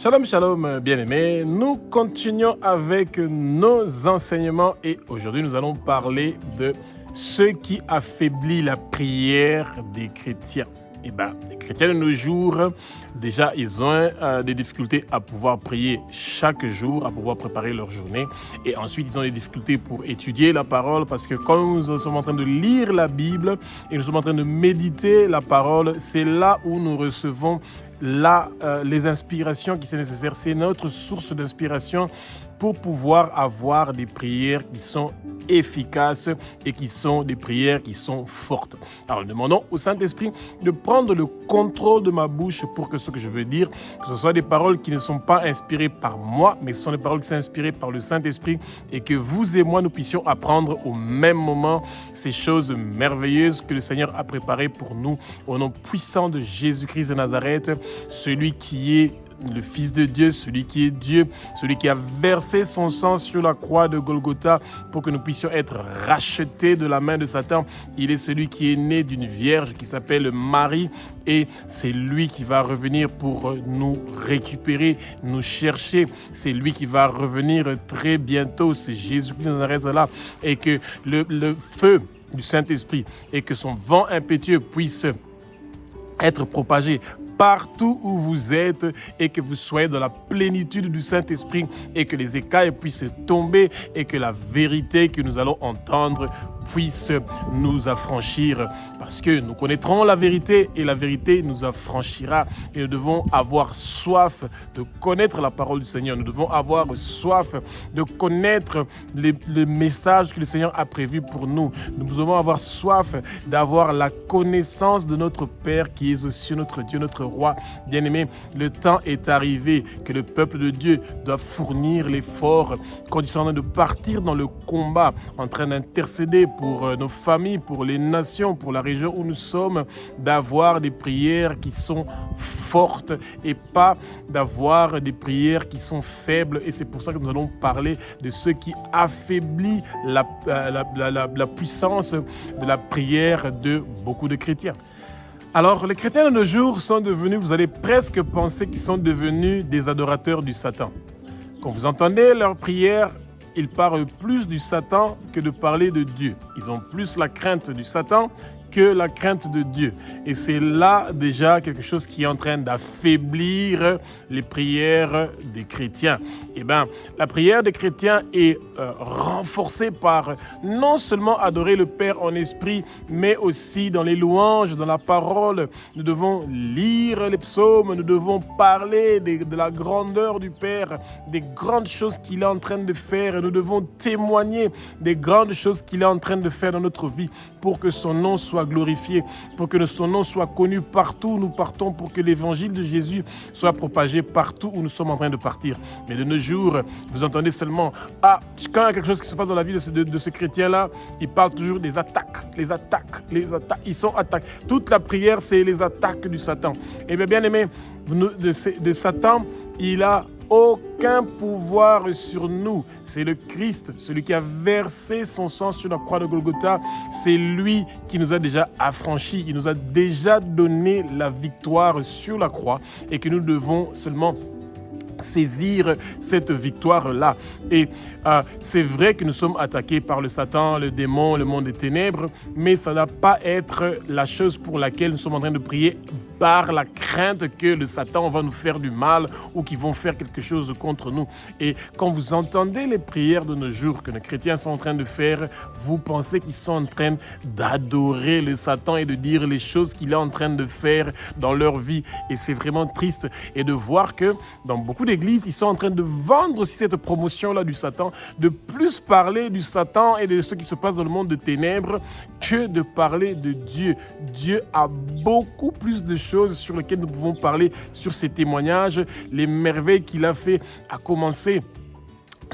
Shalom, shalom, bien-aimés. Nous continuons avec nos enseignements et aujourd'hui nous allons parler de ce qui affaiblit la prière des chrétiens. Les chrétiens de nos jours, déjà, ils ont des difficultés à pouvoir prier chaque jour, à pouvoir préparer leur journée. Et ensuite, ils ont des difficultés pour étudier la parole parce que quand nous sommes en train de lire la Bible et nous sommes en train de méditer la parole, c'est là où nous recevons les inspirations qui sont nécessaires. C'est notre source d'inspiration pour pouvoir avoir des prières qui sont efficaces et qui sont des prières qui sont fortes. Alors, nous demandons au Saint-Esprit de prendre le contrôle de ma bouche pour que ce que je veux dire, que ce soit des paroles qui ne sont pas inspirées par moi, mais ce sont des paroles qui sont inspirées par le Saint-Esprit et que vous et moi, nous puissions apprendre au même moment ces choses merveilleuses que le Seigneur a préparées pour nous au nom puissant de Jésus-Christ de Nazareth, celui qui est le Fils de Dieu, celui qui est Dieu, celui qui a versé son sang sur la croix de Golgotha pour que nous puissions être rachetés de la main de Satan. Il est celui qui est né d'une vierge qui s'appelle Marie et c'est lui qui va revenir pour nous récupérer, nous chercher. C'est lui qui va revenir très bientôt. C'est Jésus-Christ de Nazareth là et que le feu du Saint-Esprit et que son vent impétueux puisse être propagé partout où vous êtes et que vous soyez dans la plénitude du Saint-Esprit et que les écailles puissent tomber et que la vérité que nous allons entendre puisse nous affranchir parce que nous connaîtrons la vérité et la vérité nous affranchira et nous devons avoir soif de connaître la parole du Seigneur. Nous devons avoir soif de connaître les messages que le Seigneur a prévus pour nous. Nous devons avoir soif d'avoir la connaissance de notre Père qui est aux cieux, notre Dieu, notre Roi. Bien-aimé, le temps est arrivé que le peuple de Dieu doit fournir l'effort conditionnant de partir dans le combat en train d'intercéder pour nos familles, pour les nations, pour la région où nous sommes, d'avoir des prières qui sont fortes et pas d'avoir des prières qui sont faibles. Et c'est pour ça que nous allons parler de ce qui affaiblit la puissance de la prière de beaucoup de chrétiens. Alors, les chrétiens de nos jours sont devenus, vous allez presque penser qu'ils sont devenus des adorateurs du Satan. Quand vous entendez leurs prières, ils parlent plus du Satan que de parler de Dieu. Ils ont plus la crainte du Satan que la crainte de Dieu. Et c'est là déjà quelque chose qui est en train d'affaiblir les prières des chrétiens. La prière des chrétiens est renforcée par non seulement adorer le Père en esprit, mais aussi dans les louanges, dans la parole. Nous devons lire les psaumes, nous devons parler de la grandeur du Père, des grandes choses qu'il est en train de faire. Nous devons témoigner des grandes choses qu'il est en train de faire dans notre vie pour que son nom soit glorifié, pour que son nom soit connu partout où nous partons, pour que l'évangile de Jésus soit propagé partout où nous sommes en train de partir. Mais de nos jours, vous entendez seulement, quand il y a quelque chose qui se passe dans la vie de ce chrétien-là, il parle toujours des attaques, les attaques, ils sont attaqués. Toute la prière, c'est les attaques du Satan. Et bien aimé, de Satan, il a aucun pouvoir sur nous. C'est le Christ, celui qui a versé son sang sur la croix de Golgotha. C'est lui qui nous a déjà affranchis. Il nous a déjà donné la victoire sur la croix et que nous devons seulement saisir cette victoire-là. Et c'est vrai que nous sommes attaqués par le Satan, le démon, le monde des ténèbres, mais ça ne doit pas être la chose pour laquelle nous sommes en train de prier par la crainte que le Satan va nous faire du mal ou qu'ils vont faire quelque chose contre nous. Et quand vous entendez les prières de nos jours que nos chrétiens sont en train de faire, vous pensez qu'ils sont en train d'adorer le Satan et de dire les choses qu'il est en train de faire dans leur vie. Et c'est vraiment triste. Et de voir que dans beaucoup d'églises, ils sont en train de vendre aussi cette promotion-là du Satan, de plus parler du Satan et de ce qui se passe dans le monde de ténèbres que de parler de Dieu. Dieu a beaucoup plus de choses sur lesquelles nous pouvons parler sur ses témoignages, les merveilles qu'il a fait, à commencer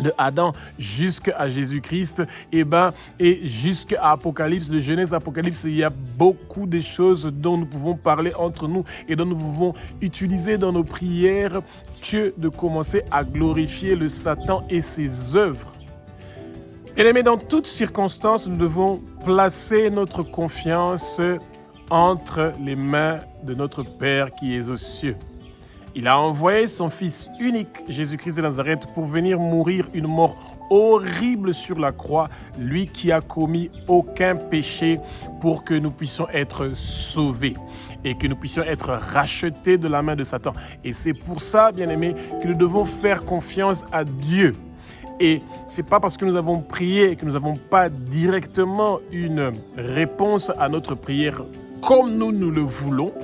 de Adam jusqu'à Jésus-Christ, et jusqu'à Apocalypse, de Genèse à Apocalypse, il y a beaucoup de choses dont nous pouvons parler entre nous et dont nous pouvons utiliser dans nos prières que de commencer à glorifier le Satan et ses œuvres. Mais dans toutes circonstances, nous devons placer notre confiance entre les mains de notre Père qui est aux cieux. Il a envoyé son Fils unique, Jésus-Christ de Nazareth, pour venir mourir une mort horrible sur la croix, lui qui a commis aucun péché, pour que nous puissions être sauvés et que nous puissions être rachetés de la main de Satan. Et c'est pour ça, bien-aimés, que nous devons faire confiance à Dieu. Et ce n'est pas parce que nous avons prié que nous n'avons pas directement une réponse à notre prière comme nous le voulons,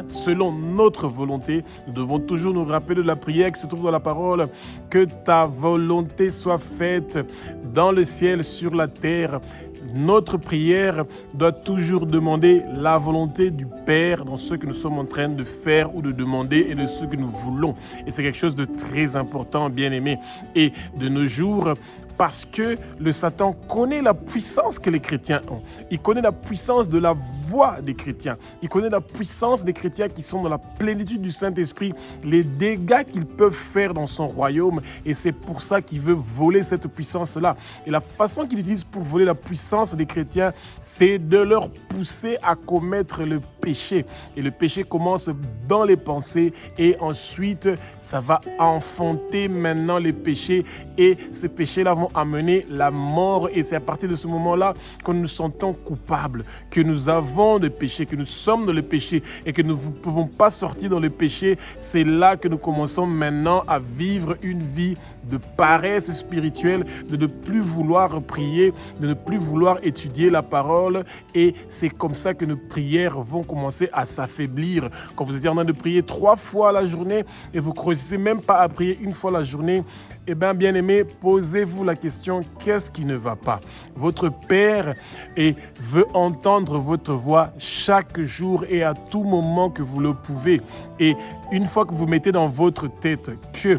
selon notre volonté. Nous devons toujours nous rappeler de la prière qui se trouve dans la parole. Que ta volonté soit faite dans le ciel, sur la terre. Notre prière doit toujours demander la volonté du Père dans ce que nous sommes en train de faire ou de demander et de ce que nous voulons. Et c'est quelque chose de très important, bien aimé. Et de nos jours, parce que le Satan connaît la puissance que les chrétiens ont. Il connaît la puissance de la voix des chrétiens. Il connaît la puissance des chrétiens qui sont dans la plénitude du Saint-Esprit, les dégâts qu'ils peuvent faire dans son royaume. Et c'est pour ça qu'il veut voler cette puissance-là. Et la façon qu'il utilise pour voler la puissance des chrétiens, c'est de leur pousser à commettre le péché. Et le péché commence dans les pensées et ensuite, ça va enfanter maintenant les péchés. Et ces péchés-là vont amener la mort. Et c'est à partir de ce moment-là que nous nous sentons coupables, que nous avons des péchés, que nous sommes dans le péché et que nous ne pouvons pas sortir dans le péché. C'est là que nous commençons maintenant à vivre une vie de paresse spirituelle, de ne plus vouloir prier, de ne plus vouloir étudier la parole. Et c'est comme ça que nos prières vont commencer à s'affaiblir. Quand vous êtes en train de prier 3 fois la journée et vous ne réussissez même pas à prier 1 fois la journée, eh bien, bien-aimés, posez-vous la question, qu'est-ce qui ne va pas? Votre Père veut entendre votre voix chaque jour et à tout moment que vous le pouvez. Et une fois que vous mettez dans votre tête que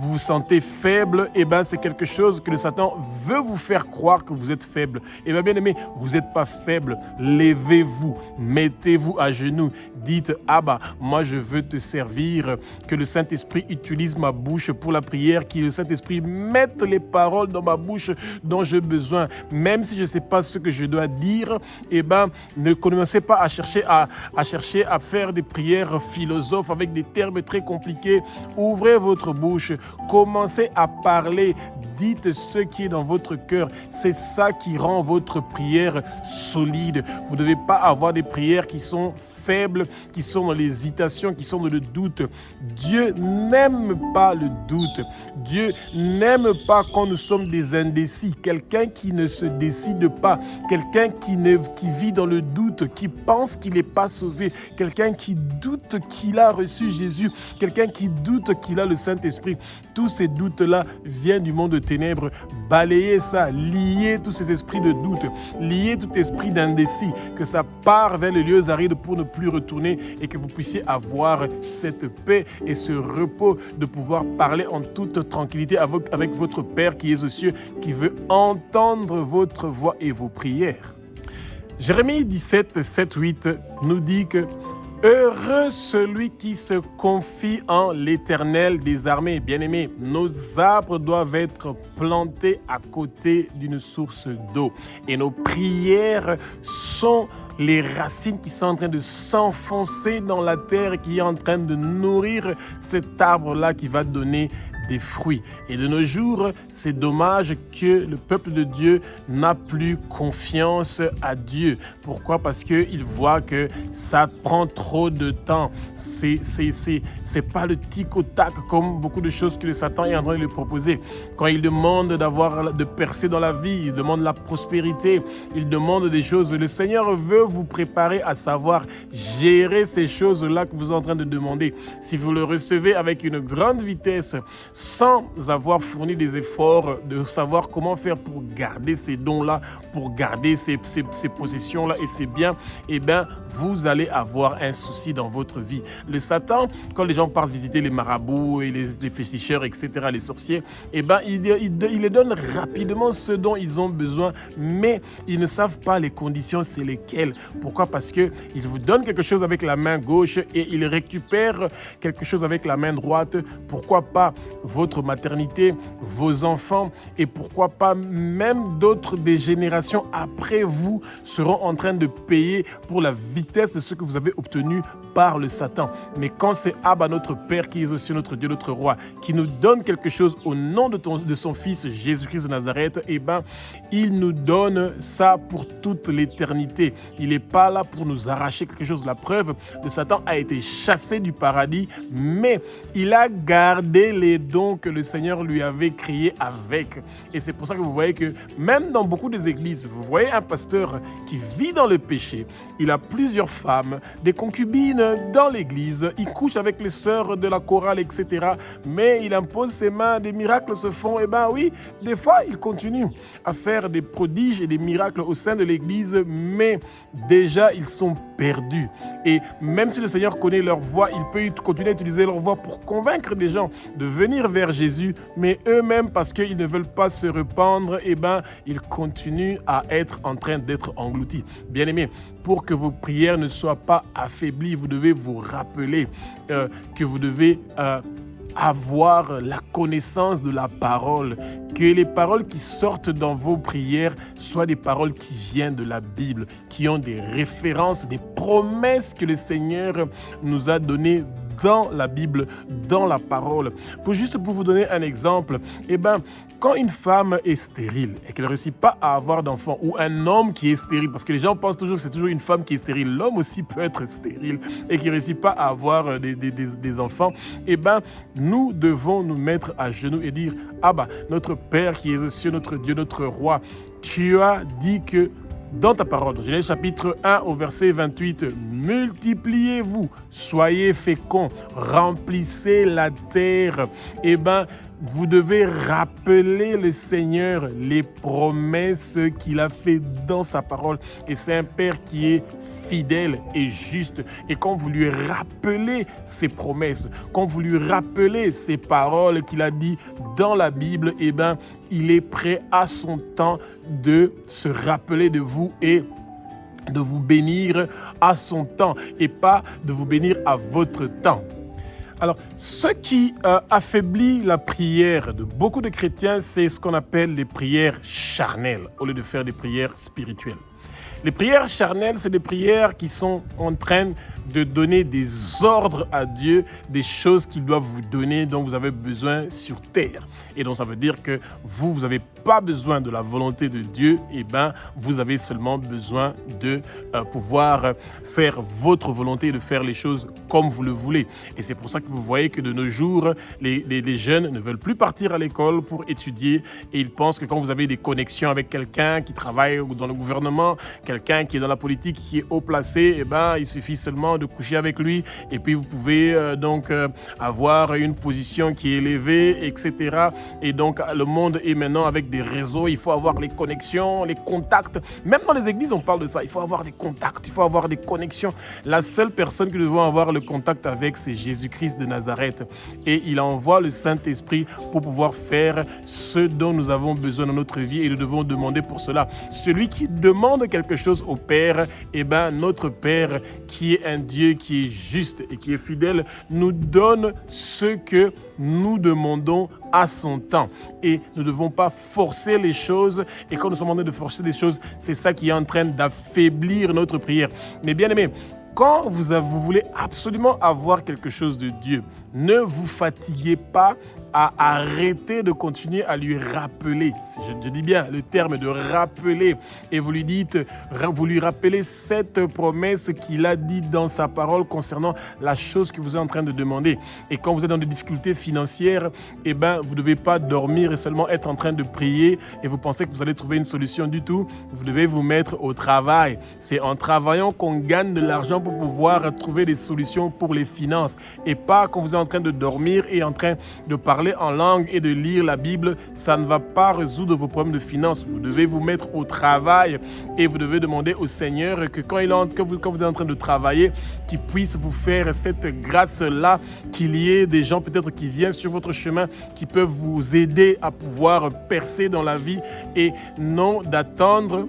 vous vous sentez faible, et c'est quelque chose que le Satan veut vous faire croire que vous êtes faible. Et bien aimé, vous n'êtes pas faible. Levez-vous, mettez-vous à genoux, dites Abba, moi je veux te servir, que le Saint-Esprit utilise ma bouche pour la prière, que le Saint-Esprit mette les paroles dans ma bouche dont j'ai besoin. Même si je ne sais pas ce que je dois dire, ne commencez pas à chercher à faire des prières philosophes avec des termes très compliqués. Ouvrez votre bouche, commencez à parler, dites ce qui est dans votre cœur. C'est ça qui rend votre prière solide. Vous ne devez pas avoir des prières qui sont faibles, qui sont dans l'hésitation, qui sont dans le doute. Dieu n'aime pas le doute. Dieu n'aime pas quand nous sommes des indécis. Quelqu'un qui ne se décide pas, quelqu'un qui vit dans le doute, qui pense qu'il n'est pas sauvé, quelqu'un qui doute qu'il a reçu Jésus, quelqu'un qui doute qu'il a le Saint-Esprit. Tous ces doutes-là viennent du monde de ténèbres. Balayez ça, liez tous ces esprits de doute, liez tout esprit d'indécis, que ça part vers les lieux arides pour ne plus retourner et que vous puissiez avoir cette paix et ce repos de pouvoir parler en toute tranquillité avec votre Père qui est aux cieux, qui veut entendre votre voix et vos prières. Jérémie 17, 7, 8 nous dit que heureux celui qui se confie en l'Éternel des armées. Bien-aimés, nos arbres doivent être plantés à côté d'une source d'eau. Et nos prières sont les racines qui sont en train de s'enfoncer dans la terre, qui est en train de nourrir cet arbre-là qui va donner des fruits. Et de nos jours, c'est dommage que le peuple de Dieu n'a plus confiance à Dieu. Pourquoi? Parce qu'il voit que ça prend trop de temps. C'est pas le tic-au-tac comme beaucoup de choses que le Satan est en train de lui proposer. Quand il demande de percer dans la vie, il demande la prospérité, il demande des choses. Le Seigneur veut vous préparer à savoir gérer ces choses-là que vous êtes en train de demander. Si vous le recevez avec une grande vitesse, sans avoir fourni des efforts de savoir comment faire pour garder ces dons-là, pour garder ces possessions-là et ces biens, vous allez avoir un souci dans votre vie. Le Satan, quand les gens partent visiter les marabouts et les féticheurs, etc., les sorciers, il les donne rapidement ce dont ils ont besoin, mais ils ne savent pas les conditions, c'est lesquelles. Pourquoi? Parce qu'il vous donne quelque chose avec la main gauche et il récupère quelque chose avec la main droite. Pourquoi pas votre maternité, vos enfants et pourquoi pas même d'autres des générations après vous seront en train de payer pour la vitesse de ce que vous avez obtenu par le Satan. Mais quand c'est Abba, notre Père, qui est aussi notre Dieu, notre Roi, qui nous donne quelque chose au nom de son Fils Jésus-Christ de Nazareth, eh ben, il nous donne ça pour toute l'éternité. Il n'est pas là pour nous arracher quelque chose. La preuve, le Satan a été chassé du paradis, mais il a gardé les dons que le Seigneur lui avait créés avec. Et c'est pour ça que vous voyez que même dans beaucoup des églises, vous voyez un pasteur qui vit dans le péché, il a plusieurs femmes, des concubines dans l'église, il couche avec les sœurs de la chorale, etc. Mais il impose ses mains, des miracles se font. Et ben oui, des fois, il continue à faire des prodiges et des miracles au sein de l'église, mais déjà, ils sont perdus. Et même si le Seigneur connaît leur voix, il peut continuer à utiliser leur voix pour convaincre des gens de venir vers Jésus, mais eux-mêmes, parce qu'ils ne veulent pas se rependre, et ben, ils continuent à être en train d'être engloutis. Bien-aimés, pour que vos prières ne soient pas affaiblies, vous devez vous rappeler que vous devez avoir la connaissance de la parole, que les paroles qui sortent dans vos prières soient des paroles qui viennent de la Bible, qui ont des références, des promesses que le Seigneur nous a données dans la Bible, dans la parole. Juste pour vous donner un exemple, eh ben, quand une femme est stérile et qu'elle ne réussit pas à avoir d'enfant, ou un homme qui est stérile, parce que les gens pensent toujours que c'est toujours une femme qui est stérile, l'homme aussi peut être stérile et qui ne réussit pas à avoir des enfants, eh ben, nous devons nous mettre à genoux et dire: Abba, notre Père qui est aux cieux, notre Dieu, notre Roi, tu as dit que dans ta parole, dans Genèse chapitre 1 au verset 28, multipliez-vous, soyez féconds, remplissez la terre. Eh bien, vous devez rappeler le Seigneur les promesses qu'il a faites dans sa parole. Et c'est un Père qui est fidèle et juste. Et quand vous lui rappelez ses promesses, quand vous lui rappelez ses paroles qu'il a dit dans la Bible, eh bien, il est prêt à son temps de se rappeler de vous et de vous bénir à son temps et pas de vous bénir à votre temps. Alors, ce qui affaiblit la prière de beaucoup de chrétiens, c'est ce qu'on appelle les prières charnelles, au lieu de faire des prières spirituelles. Les prières charnelles, c'est des prières qui sont en train de donner des ordres à Dieu, des choses qu'il doit vous donner, dont vous avez besoin sur terre. Et donc, ça veut dire que vous n'avez pas besoin de la volonté de Dieu, et ben, vous avez seulement besoin de pouvoir faire votre volonté et de faire les choses comme vous le voulez. Et c'est pour ça que vous voyez que de nos jours, les jeunes ne veulent plus partir à l'école pour étudier et ils pensent que quand vous avez des connexions avec quelqu'un qui travaille dans le gouvernement, quelqu'un qui est dans la politique, qui est haut placé, et ben, il suffit seulement de coucher avec lui et puis vous pouvez avoir une position qui est élevée, etc. Et donc, le monde est maintenant avec des réseaux, il faut avoir les connexions, les contacts. Même dans les églises, on parle de ça. Il faut avoir des contacts, il faut avoir des connexions. La seule personne que nous devons avoir le contact avec, c'est Jésus-Christ de Nazareth. Et il envoie le Saint-Esprit pour pouvoir faire ce dont nous avons besoin dans notre vie et nous devons demander pour cela. Celui qui demande quelque chose au Père, eh ben, notre Père, qui est un Dieu qui est juste et qui est fidèle, nous donne ce que nous demandons à son temps. Et nous ne devons pas forcer les choses. Et quand nous sommes en train de forcer les choses, c'est ça qui est en train d'affaiblir notre prière. Mais bien aimé, quand vous voulez absolument avoir quelque chose de Dieu, ne vous fatiguez pas à arrêter de continuer à lui rappeler. Je dis bien le terme de rappeler. Et vous lui rappelez cette promesse qu'il a dit dans sa parole concernant la chose que vous êtes en train de demander. Et quand vous êtes dans des difficultés financières, eh ben, vous ne devez pas dormir et seulement être en train de prier et vous pensez que vous allez trouver une solution du tout. Vous devez vous mettre au travail. C'est en travaillant qu'on gagne de l'argent pour pouvoir trouver des solutions pour les finances. Et pas quand vous êtes en train de dormir et en train de parler en langue et de lire la Bible, ça ne va pas résoudre vos problèmes de finances. Vous devez vous mettre au travail et vous devez demander au Seigneur que quand vous êtes en train de travailler, qu'il puisse vous faire cette grâce-là, qu'il y ait des gens peut-être qui viennent sur votre chemin, qui peuvent vous aider à pouvoir percer dans la vie et non d'attendre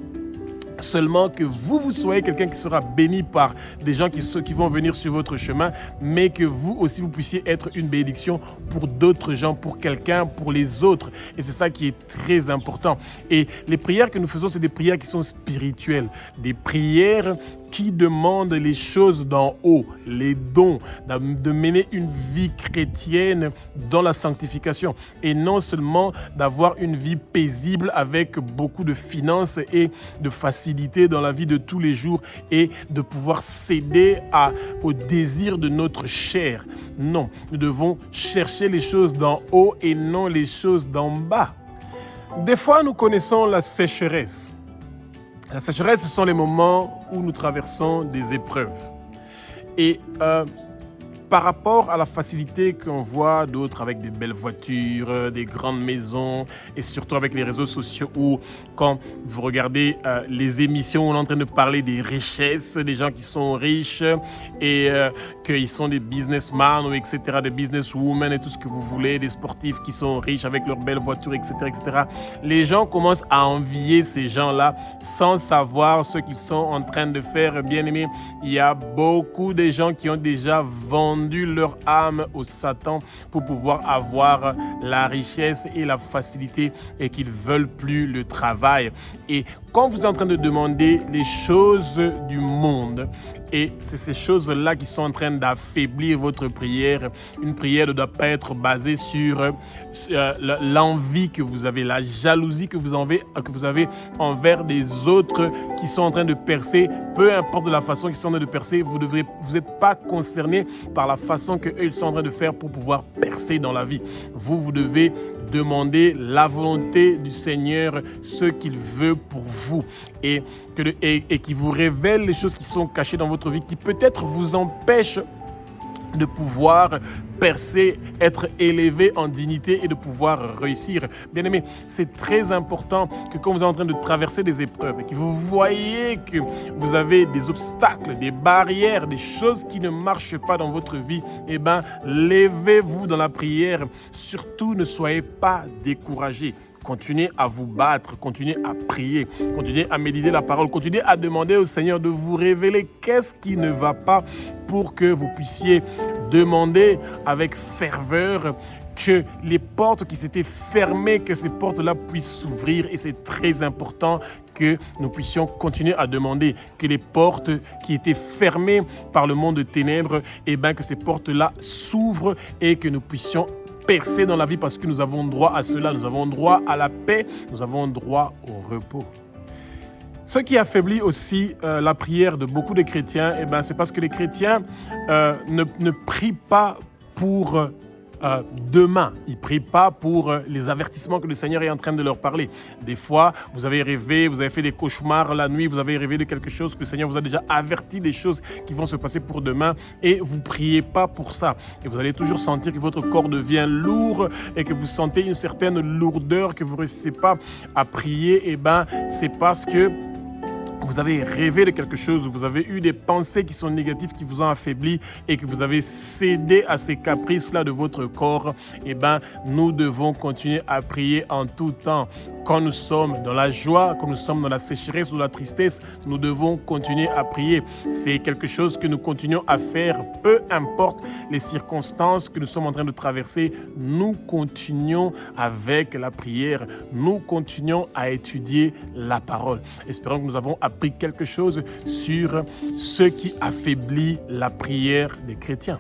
seulement que vous soyez quelqu'un qui sera béni par des gens qui vont venir sur votre chemin, mais que vous aussi, vous puissiez être une bénédiction pour d'autres gens, pour quelqu'un, pour les autres. Et c'est ça qui est très important. Et les prières que nous faisons, c'est des prières qui sont spirituelles, des prières qui demandent les choses d'en haut, les dons, de mener une vie chrétienne dans la sanctification et non seulement d'avoir une vie paisible avec beaucoup de finances et de facilité dans la vie de tous les jours et de pouvoir céder au désir de notre chair. Non, nous devons chercher les choses d'en haut et non les choses d'en bas. Des fois, nous connaissons la sécheresse. La sécheresse, ce sont les moments où nous traversons des épreuves. Et par rapport à la facilité qu'on voit d'autres avec des belles voitures, des grandes maisons, et surtout avec les réseaux sociaux où, quand vous regardez les émissions, on est en train de parler des richesses, des gens qui sont riches et qu'ils sont des businessmen, ou etc., des businesswomen et tout ce que vous voulez, des sportifs qui sont riches avec leurs belles voitures, etc., etc. Les gens commencent à envier ces gens-là sans savoir ce qu'ils sont en train de faire. Bien aimé, il y a beaucoup de gens qui ont déjà vendu leur âme au Satan pour pouvoir avoir la richesse et la facilité et qu'ils ne veulent plus le travail. Et quand vous êtes en train de demander les choses du monde, et c'est ces choses-là qui sont en train d'affaiblir votre prière. Une prière ne doit pas être basée sur l'envie que vous avez, la jalousie que vous avez envers des autres qui sont en train de percer. Peu importe de la façon qu'ils sont en train de percer, vous n'êtes pas concerné par la façon qu'eux ils sont en train de faire pour pouvoir percer dans la vie. Vous devez demander la volonté du Seigneur, ce qu'il veut pour vous et qui vous révèle les choses qui sont cachées dans votre vie, qui peut-être vous empêchent de pouvoir percer, être élevé en dignité et de pouvoir réussir. Bien aimé, c'est très important que quand vous êtes en train de traverser des épreuves et que vous voyez que vous avez des obstacles, des barrières, des choses qui ne marchent pas dans votre vie, eh bien, levez-vous dans la prière. Surtout, ne soyez pas découragés. Continuez à vous battre, continuez à prier, continuez à méditer la parole, continuez à demander au Seigneur de vous révéler qu'est-ce qui ne va pas pour que vous puissiez demander avec ferveur que les portes qui s'étaient fermées, que ces portes-là puissent s'ouvrir. Et c'est très important que nous puissions continuer à demander que les portes qui étaient fermées par le monde de ténèbres, eh bien que ces portes-là s'ouvrent et que nous puissions percer dans la vie parce que nous avons droit à cela, nous avons droit à la paix, nous avons droit au repos. Ce qui affaiblit aussi la prière de beaucoup de chrétiens, eh ben, c'est parce que les chrétiens ne prient pas pour demain. Ils ne prient pas pour les avertissements que le Seigneur est en train de leur parler. Des fois, vous avez rêvé, vous avez fait des cauchemars la nuit, vous avez rêvé de quelque chose que le Seigneur vous a déjà averti des choses qui vont se passer pour demain et vous ne priez pas pour ça. Et vous allez toujours sentir que votre corps devient lourd et que vous sentez une certaine lourdeur, que vous ne réussissez pas à prier. Eh bien, c'est parce que vous avez rêvé de quelque chose, vous avez eu des pensées qui sont négatives, qui vous ont affaibli et que vous avez cédé à ces caprices-là de votre corps, eh bien, nous devons continuer à prier en tout temps. Quand nous sommes dans la joie, quand nous sommes dans la sécheresse ou la tristesse, nous devons continuer à prier. C'est quelque chose que nous continuons à faire, peu importe les circonstances que nous sommes en train de traverser. Nous continuons avec la prière. Nous continuons à étudier la parole. Espérons que nous avons appris quelque chose sur ce qui affaiblit la prière des chrétiens.